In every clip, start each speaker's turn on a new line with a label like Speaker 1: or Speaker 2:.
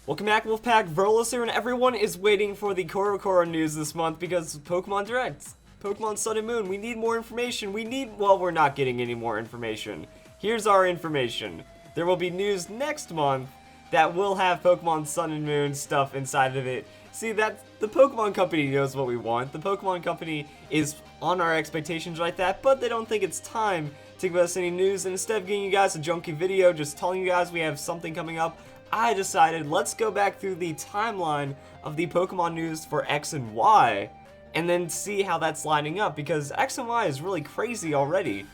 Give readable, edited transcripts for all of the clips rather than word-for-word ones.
Speaker 1: Welcome back, Wolfpack. Verlis here, and everyone is waiting for the Coro Coro news this month because Pokemon Direct, Pokemon Sun and Moon. We need more information. Well, we're not getting any more information. Here's our information. There will be news next month that will have Pokemon Sun and Moon stuff inside of it. See, the Pokemon Company knows what we want. The Pokemon Company is on our expectations like that, but they don't think it's time to give us any news. And instead of giving you guys a junky video, just telling you guys we have something coming up, I decided let's go back through the timeline of the Pokemon news for X and Y and then see how that's lining up, because X and Y is really crazy already.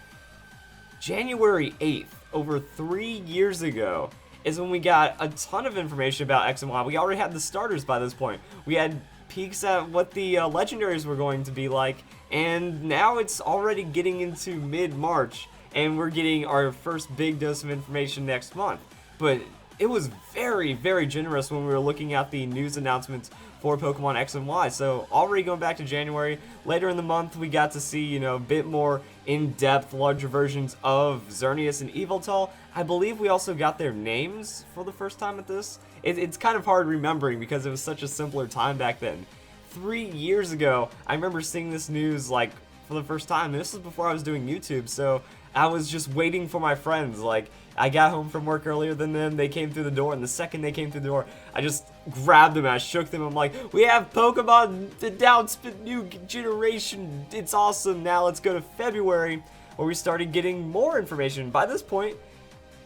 Speaker 1: January 8th, over 3 years ago, is when we got a ton of information about X and Y. We already had the starters by this point. We had peeks at what the legendaries were going to be like, and now it's already getting into mid-March, and we're getting our first big dose of information next month. But it was very, very generous when we were looking at the news announcements for Pokemon X and Y. So already going back to January, later in the month we got to see, a bit more in-depth, larger versions of Xerneas and Yveltal. I believe we also got their names for the first time at this. It's kind of hard remembering because it was such a simpler time back then. 3 years ago, I remember seeing this news for the first time. And this was before I was doing YouTube, so I was just waiting for my friends. I got home from work earlier than them, they came through the door, and the second they came through the door, I just grabbed them and I shook them. I'm like, we have Pokemon announcement, new generation, it's awesome. Now let's go to February, where we started getting more information. By this point,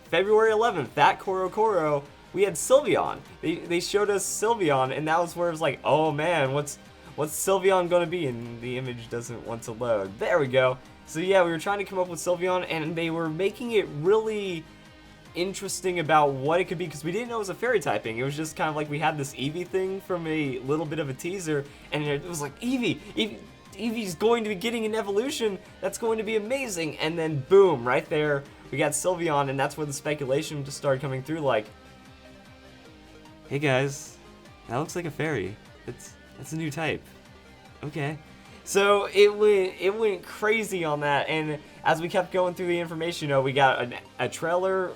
Speaker 1: February 11th, that Coro Coro, we had Sylveon. They showed us Sylveon, and that was where it was like, oh man, what's Sylveon gonna be? And the image doesn't want to load. There we go. So yeah, we were trying to come up with Sylveon, and they were making it really interesting about what it could be, because we didn't know it was a fairy typing. It was just kind of like we had this Eevee thing from a little bit of a teaser, and it was like, Eevee's going to be getting an evolution, that's going to be amazing, and then boom, right there, we got Sylveon, and that's where the speculation just started coming through, like, hey guys, that looks like a fairy. That's a new type. Okay. So it went crazy on that, and as we kept going through the information, we got a trailer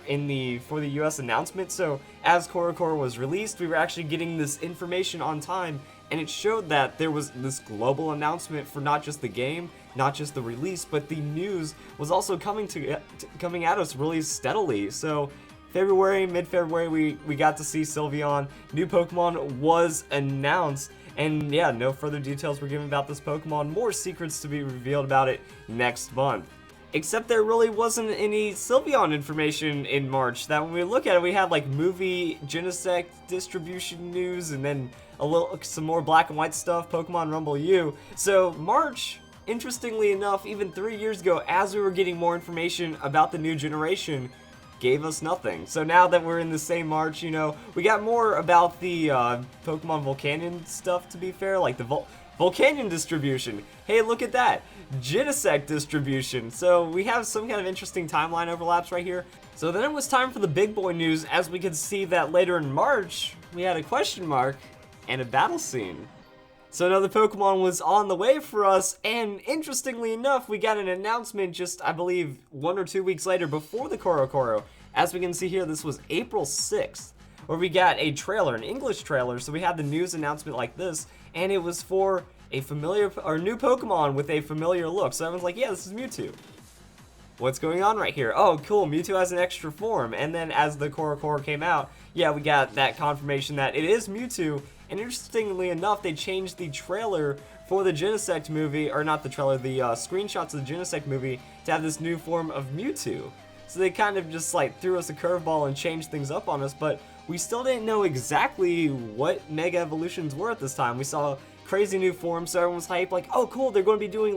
Speaker 1: for the US announcement. So as Coro Coro was released, we were actually getting this information on time, and it showed that there was this global announcement for not just the game, not just the release, but the news was also coming at us really steadily. So mid-February, we got to see Sylveon. New Pokemon was announced. And yeah, no further details were given about this Pokemon, more secrets to be revealed about it next month. Except there really wasn't any Sylveon information in March. That when we look at it, we had movie Genesect distribution news, and then some more black and white stuff, Pokemon Rumble U. So March, interestingly enough, even 3 years ago, as we were getting more information about the new generation, gave us nothing. So now that we're in the same March, we got more about the Pokemon Volcanion stuff, to be fair, like the Volcanion distribution. Hey, look at that! Genesect distribution. So we have some kind of interesting timeline overlaps right here. So then it was time for the big boy news, as we could see that later in March, we had a question mark and a battle scene. So another Pokemon was on the way for us, and interestingly enough, we got an announcement just, I believe, 1 or 2 weeks later before the Coro Coro. As we can see here, this was April 6th, where we got a trailer, an English trailer, so we had the news announcement like this, and it was for a new Pokemon with a familiar look. So everyone's like, yeah, this is Mewtwo. What's going on right here? Oh, cool, Mewtwo has an extra form. And then as the Coro Coro came out, yeah, we got that confirmation that it is Mewtwo. And interestingly enough, they changed the trailer for the Genesect movie, or not the trailer, the screenshots of the Genesect movie, to have this new form of Mewtwo. So they kind of just threw us a curveball and changed things up on us, but we still didn't know exactly what Mega Evolutions were at this time. We saw crazy new forms, so everyone was hyped, like, oh cool, they're going to be doing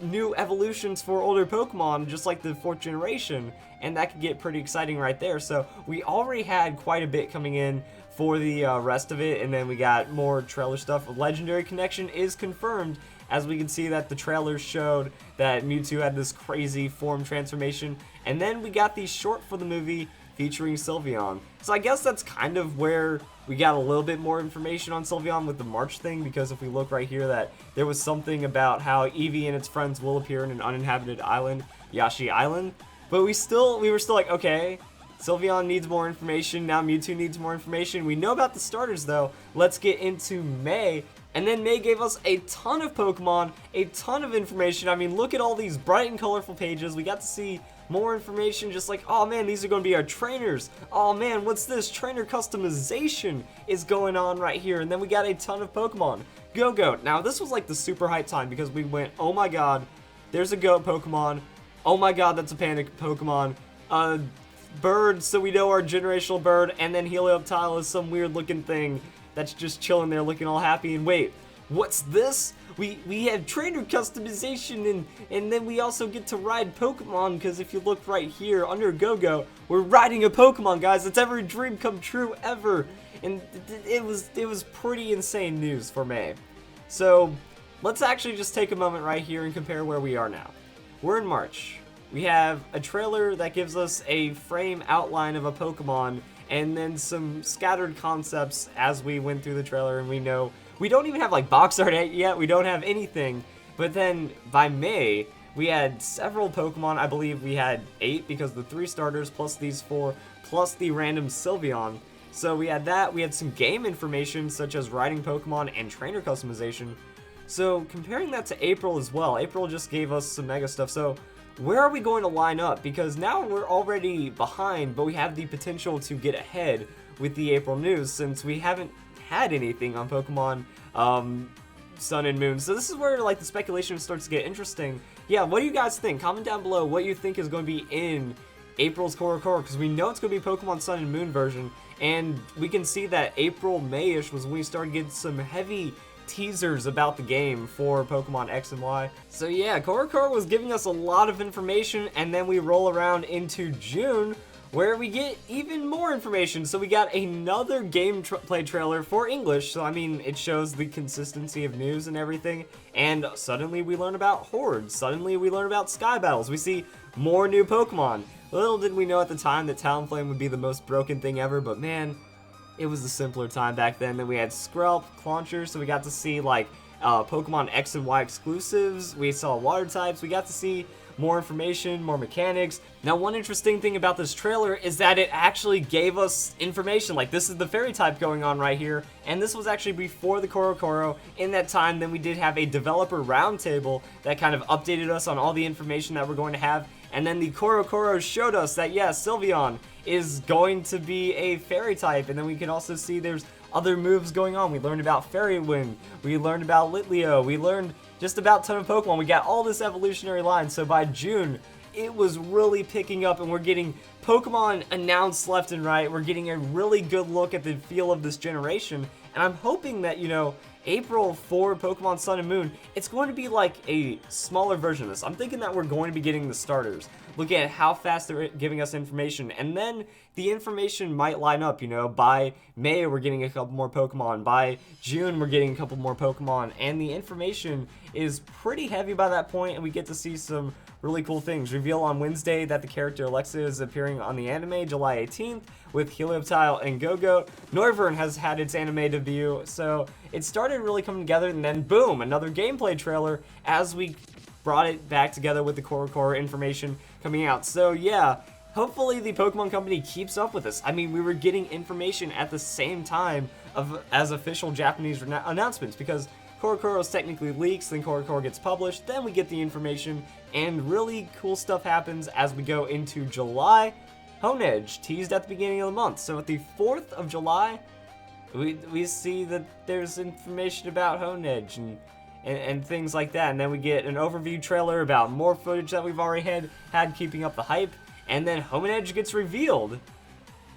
Speaker 1: new evolutions for older Pokemon, just like the 4th generation, and that could get pretty exciting right there. So we already had quite a bit coming in for the rest of it, and then we got more trailer stuff. Legendary Connection is confirmed, as we can see that the trailer showed that Mewtwo had this crazy form transformation, and then we got the short for the movie featuring Sylveon. So I guess that's kind of where we got a little bit more information on Sylveon with the March thing, because if we look right here, that there was something about how Eevee and its friends will appear in an uninhabited island, Yashi Island, but we were still like, okay, Sylveon needs more information. Now Mewtwo needs more information. We know about the starters, though. Let's get into May. And then May gave us a ton of Pokemon, a ton of information. I mean, look at all these bright and colorful pages. We got to see more information, just like, oh man, these are going to be our trainers. Oh man, what's this? Trainer customization is going on right here. And then we got a ton of Pokemon. Go-Goat. Now, this was like the super hype time because we went, oh my god, there's a goat Pokemon. Oh my god, that's a panda Pokemon. Bird, so we know our generational bird. And then Helioptile is some weird looking thing that's just chilling there looking all happy. And wait, what's this? We have trainer customization, and then we also get to ride Pokemon, because if you look right here under Go-Go, we're riding a Pokemon, guys. It's every dream come true ever. And it was pretty insane news for May. So let's actually just take a moment right here and compare where we are now. We're in March. We have a trailer that gives us a frame outline of a Pokemon, and then some scattered concepts as we went through the trailer, and we know we don't even have like box art yet, we don't have anything. But then by May, we had several Pokemon. I believe we had 8 because the 3 starters plus these 4 plus the random Sylveon. So we had that, we had some game information such as riding Pokemon and trainer customization. So comparing that to April as well, April just gave us some mega stuff. So where are we going to line up? Because now we're already behind, but we have the potential to get ahead with the April news since we haven't had anything on Pokemon Sun and Moon. So this is where like the speculation starts to get interesting. Yeah, what do you guys think? Comment down below what you think is going to be in April's Coro Coro, because we know it's going to be Pokemon Sun and Moon version, and we can see that April, May-ish was when we started getting some heavy teasers about the game for Pokemon X and Y. So yeah, Coro Coro was giving us a lot of information, and then we roll around into June where we get even more information. So we got another gameplay trailer for English, so I mean, it shows the consistency of news and everything, and suddenly we learn about Hordes, suddenly we learn about Sky Battles, we see more new Pokemon. Little did we know at the time that Talonflame would be the most broken thing ever, but man, it was a simpler time back then. Then we had Skrelp, Clauncher, so we got to see like Pokemon X and Y exclusives, we saw water types, we got to see more information, more mechanics. Now, one interesting thing about this trailer is that it actually gave us information. Like, this is the fairy type going on right here, and this was actually before the Coro Coro. In that time, then we did have a developer roundtable that kind of updated us on all the information that we're going to have, and then the Coro Coro showed us that, yeah, Sylveon is going to be a fairy type, and then we can also see there's other moves going on. We learned about Fairy Wind, we learned about Litleo, we learned just about a ton of Pokemon. We got all this evolutionary line, so by June, it was really picking up, and we're getting Pokemon announced left and right. We're getting a really good look at the feel of this generation, and I'm hoping that, you know, April for Pokemon Sun and Moon, it's going to be like a smaller version of this. I'm thinking that we're going to be getting the starters. Look at how fast they're giving us information, and then the information might line up, you know. By May, we're getting a couple more Pokemon. By June, we're getting a couple more Pokemon, and the information is pretty heavy by that point, and we get to see some really cool things. Reveal on Wednesday that the character Alexa is appearing on the anime July 18th with Helioptile and Go-Goat. Noivern has had its anime debut, so it started really coming together, and then boom, another gameplay trailer as we brought it back together with the Coro Coro information coming out. So yeah, hopefully the Pokemon Company keeps up with this. I mean, we were getting information at the same time as official Japanese announcements, because Coro Coro is technically leaks, then Coro Coro gets published, then we get the information, and really cool stuff happens as we go into July. Honedge, teased at the beginning of the month. So at the 4th of July, we see that there's information about Honedge and things like that. And then we get an overview trailer about more footage that we've already had keeping up the hype. And then Honedge gets revealed.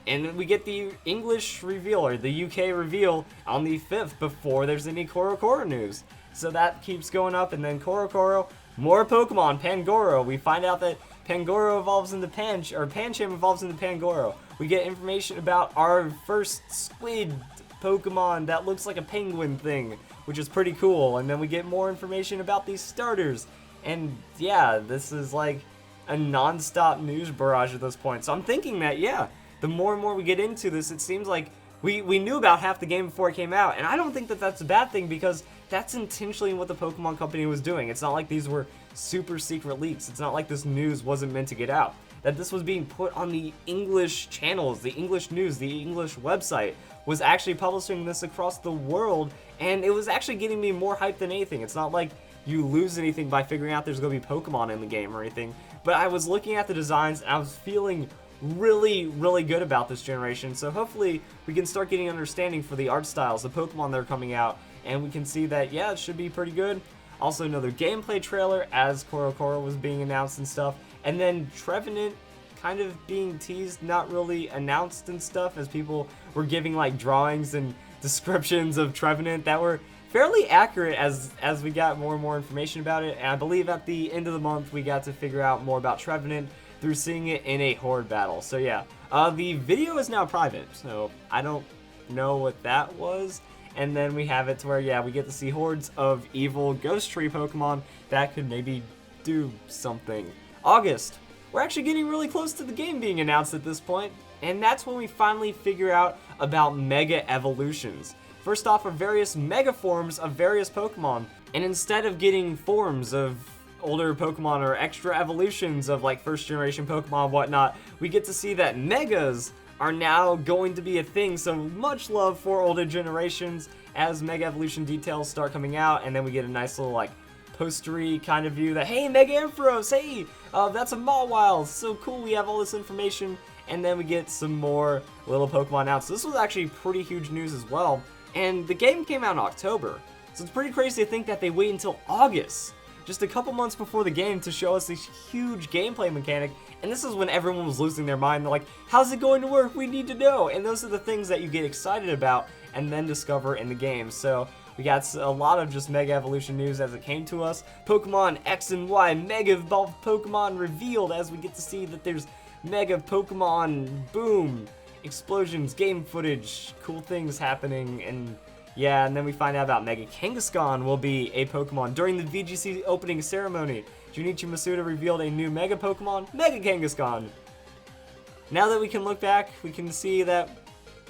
Speaker 1: And we get the English reveal, or the UK reveal, on the 5th before there's any Coro Coro news. So that keeps going up, and then Coro Coro, more Pokemon, Pangoro. We find out that Pangoro evolves into Pancham evolves into Pangoro. We get information about our first squid Pokemon that looks like a penguin thing, which is pretty cool. And then we get more information about these starters. And yeah, this is like a non-stop news barrage at this point. So I'm thinking that, yeah, the more and more we get into this, it seems like we knew about half the game before it came out. And I don't think that that's a bad thing, because that's intentionally what the Pokemon Company was doing. It's not like these were super secret leaks. It's not like this news wasn't meant to get out. that this was being put on the English channels, the English news, the English website was actually publishing this across the world, and it was actually getting me more hyped than anything. It's not like you lose anything by figuring out there's going to be Pokemon in the game or anything, but I was looking at the designs and I was feeling really, really good about this generation, so hopefully we can start getting understanding for the art styles, the Pokemon that are coming out, and we can see that, yeah, it should be pretty good. Also another gameplay trailer as Coro Coro was being announced and stuff, and then Trevenant kind of being teased, not really announced and stuff, as people were giving like drawings and descriptions of Trevenant that were fairly accurate as we got more and more information about it. And I believe at the end of the month we got to figure out more about Trevenant through seeing it in a horde battle. So yeah, the video is now private, so I don't know what that was. And then we have it to where, yeah, we get to see hordes of evil ghost tree Pokemon that could maybe do something. August. We're actually getting really close to the game being announced at this point, and that's when we finally figure out about Mega Evolutions. First off are various Mega forms of various Pokemon, and instead of getting forms of older Pokemon or extra evolutions of like first generation Pokemon and whatnot, we get to see that Megas are now going to be a thing, so much love for older generations as Mega Evolution details start coming out, and then we get a nice little like postery kind of view that, hey, Mega Ampharos, hey, that's a Mawile, so cool, we have all this information, and then we get some more little Pokemon out. So this was actually pretty huge news as well, and the game came out in October, so it's pretty crazy to think that they wait until August, just a couple months before the game, to show us this huge gameplay mechanic, and this is when everyone was losing their mind. They're like, how's it going to work? We need to know, and those are the things that you get excited about and then discover in the game. So we got a lot of just Mega Evolution news as it came to us. Pokemon X and Y Mega Evolved Pokemon revealed, as we get to see that there's Mega Pokemon, boom, explosions, game footage, cool things happening, and yeah, and then we find out about Mega Kangaskhan will be a Pokemon. During the VGC opening ceremony, Junichi Masuda revealed a new Mega Pokemon, Mega Kangaskhan. Now that we can look back, we can see that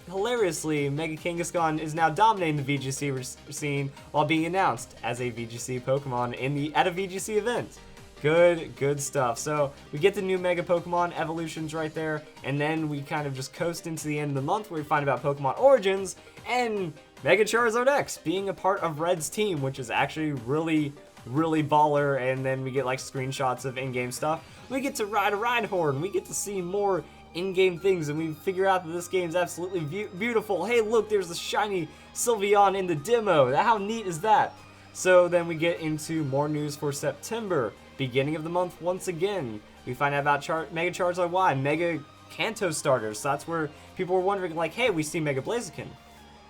Speaker 1: hilariously, Mega Kangaskhan is now dominating the VGC scene while being announced as a VGC Pokemon at a VGC event. Good stuff. So we get the new Mega Pokemon evolutions right there, and then we kind of just coast into the end of the month where we find about Pokemon Origins and Mega Charizard X being a part of Red's team, which is actually really baller. And then we get like screenshots of in-game stuff. We get to ride a Rhyhorn. We get to see more in-game things, and we figure out that this game's absolutely beautiful. Hey, look, there's a shiny Sylveon in the demo. How neat is that? So then we get into more news for September. Beginning of the month, once again, we find out about Mega Charizard Y, Mega Kanto starters. So that's where people were wondering, like, hey, we see Mega Blaziken,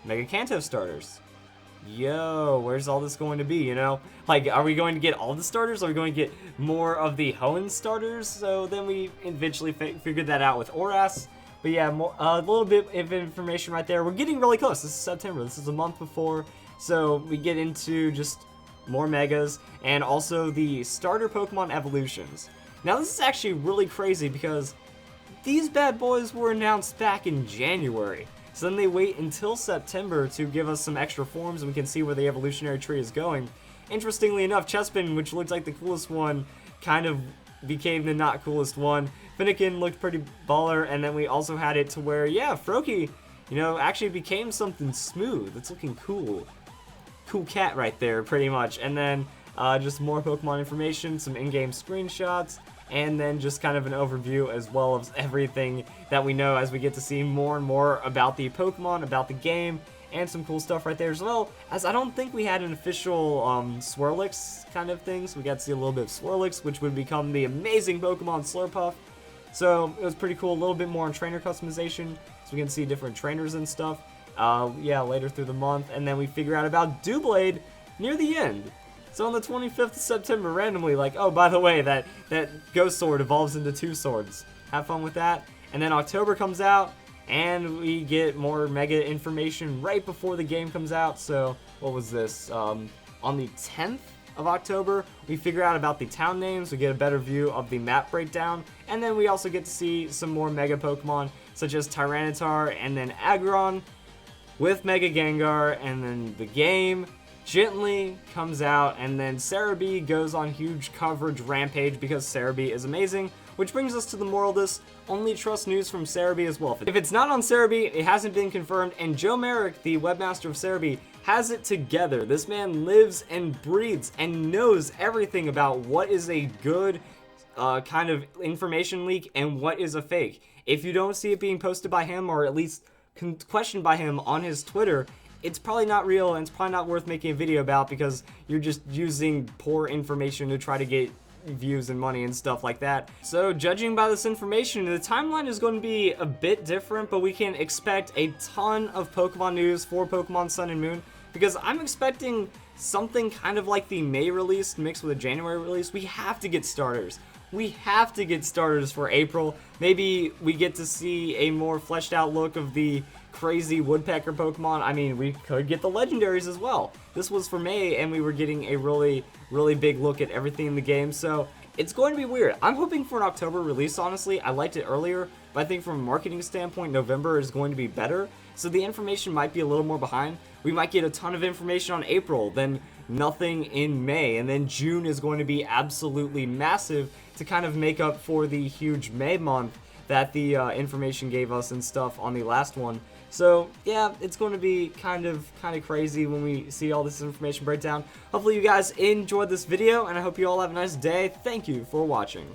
Speaker 1: Mega Kanto starters. Yo, where's all this going to be, you know? Like, are we going to get all the starters? Are we going to get more of the Hoenn starters? So then we eventually figured that out with Oras. But yeah, a little bit of information right there. We're getting really close. This is September. This is a month before. So we get into just more Megas and also the starter Pokemon evolutions. Now this is actually really crazy because these bad boys were announced back in January. So then they wait until September to give us some extra forms, and we can see where the evolutionary tree is going. Interestingly enough, Chespin, which looked like the coolest one, kind of became the not coolest one. Finnegan looked pretty baller, and then we also had it to where, yeah, Froakie, you know, actually became something smooth. It's looking cool. Cool cat right there, pretty much. And then just more Pokemon information, some in-game screenshots, and then just kind of an overview as well of everything that we know as we get to see more and more about the Pokemon, about the game, and some cool stuff right there as well, as I don't think we had an official Swirlix kind of thing, so we got to see a little bit of Swirlix, which would become the amazing Pokemon Slurpuff. So it was pretty cool, a little bit more on trainer customization, so we can see different trainers and stuff, yeah, later through the month, and then we figure out about Doublade near the end. So on the 25th of September, randomly, like, oh, by the way, that Ghost Sword evolves into 2 swords. Have fun with that. And then October comes out, and we get more Mega information right before the game comes out. So, what was this? On the 10th of October, we figure out about the town names, we get a better view of the map breakdown, and then we also get to see some more Mega Pokemon, such as Tyranitar and then Aggron, with Mega Gengar, and then the game gently comes out, and then Cerebi goes on huge coverage rampage because Cerebi is amazing, Which brings us to the moral of this: only trust news from Cerebi as well. If it's not on Cerebi, it hasn't been confirmed, and Joe Merrick, the webmaster of Cerebi, has it together. This man lives and breathes and knows everything about what is a good kind of information leak and what is a fake. If you don't see it being posted by him, or at least questioned by him on his Twitter, it's probably not real, and it's probably not worth making a video about, because you're just using poor information to try to get views and money and stuff like that. So judging by this information, the timeline is going to be a bit different, but we can expect a ton of Pokemon news for Pokemon Sun and Moon, because I'm expecting something kind of like the May release mixed with a January release. We have to get starters. We have to get starters for April. Maybe we get to see a more fleshed out look of the crazy woodpecker Pokemon. I mean, we could get the legendaries as well. This was for May, and we were getting a really big look at everything in the game, so it's going to be weird. I'm hoping for an October release, honestly. I liked it earlier, but I think from a marketing standpoint, November is going to be better, so the information might be a little more behind. We might get a ton of information on April, then nothing in May, and then June is going to be absolutely massive to kind of make up for the huge May month that the information gave us and stuff on the last one. So yeah, it's going to be kind of crazy when we see all this information breakdown. Hopefully you guys enjoyed this video, and I hope you all have a nice day. Thank you for watching.